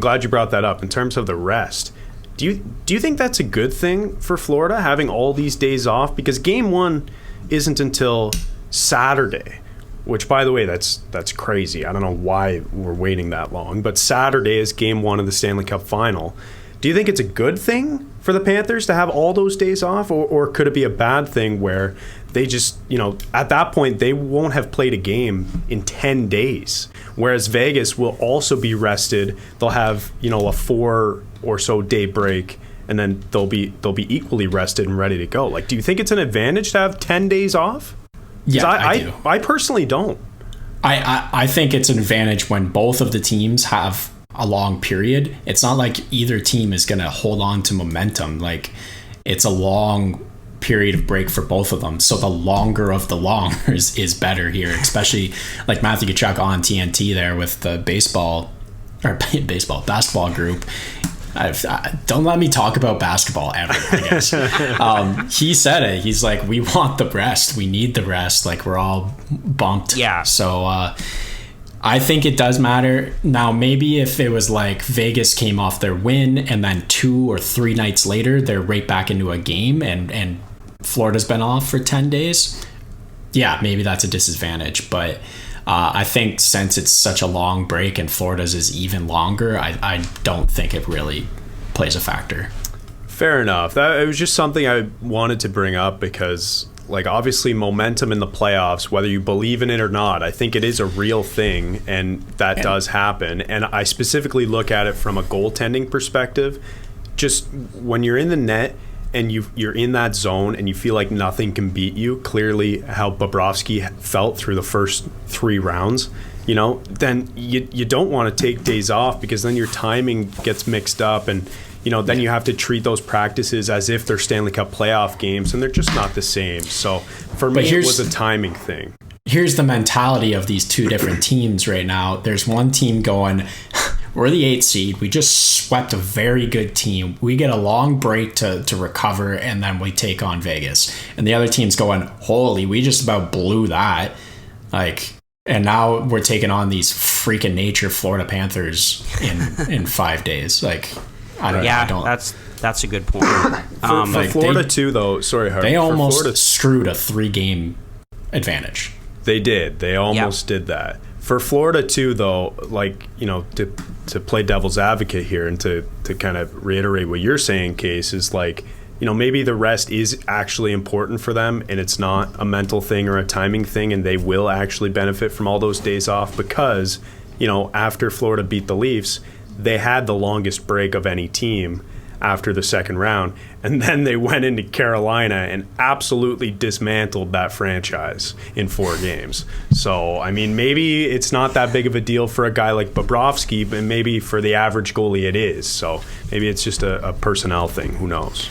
Glad you brought that up. In terms of the rest, do you think that's a good thing for Florida, having all these days off? Because game one isn't until Saturday, which, by the way, that's crazy. I don't know why we're waiting that long, but Saturday is game one of the Stanley Cup final. Do you think it's a good thing for the Panthers to have all those days off, or could it be a bad thing where they just, at that point, they won't have played a game in 10 days, whereas Vegas will also be rested. They'll have, a 4 or so day break, and then they'll be equally rested and ready to go. Like, do you think it's an advantage to have 10 days off? Yeah, I do. I personally don't. I think it's an advantage when both of the teams have a long period. It's not like either team is going to hold on to momentum. Like, it's a long period of break for both of them. So the longer of the longers is better here, especially like Matthew Tkachuk on TNT there with the basketball group. Don't let me talk about basketball ever, I guess. He said it. He's like, we want the rest. We need the rest. Like, we're all bumped. Yeah. So I think it does matter. Now, maybe if it was like Vegas came off their win and then 2 or 3 nights later, they're right back into a game and Florida's been off for 10 days. Yeah, maybe that's a disadvantage. But I think since it's such a long break and Florida's is even longer, I don't think it really plays a factor. Fair enough. It was just something I wanted to bring up because, like, obviously momentum in the playoffs, whether you believe in it or not, I think it is a real thing, and that does happen. And I specifically look at it from a goaltending perspective. Just when you're in the net and you're in that zone and you feel like nothing can beat you, clearly how Bobrovsky felt through the first 3 rounds, then you don't want to take days off because then your timing gets mixed up and then you have to treat those practices as if they're Stanley Cup playoff games, and they're just not the same. So for me, it was a timing thing. Here's the mentality of these two different teams right now. There's one team going, we're the 8th seed. We just swept a very good team. We get a long break to recover, and then we take on Vegas. And the other team's going, holy, we just about blew that. And now we're taking on these freaking nature Florida Panthers in 5 days. I don't know. That's a good point. For Florida too, though. Sorry, Harvey. They almost screwed a 3-game advantage. They did. They almost did that. For Florida too, though, to play devil's advocate here and to kind of reiterate what you're saying, Case, is maybe the rest is actually important for them and it's not a mental thing or a timing thing, and they will actually benefit from all those days off because, after Florida beat the Leafs, they had the longest break of any team after the second round, and then they went into Carolina and absolutely dismantled that franchise in 4 games. So, I mean, maybe it's not that big of a deal for a guy like Bobrovsky, but maybe for the average goalie it is. So maybe it's just a personnel thing. Who knows?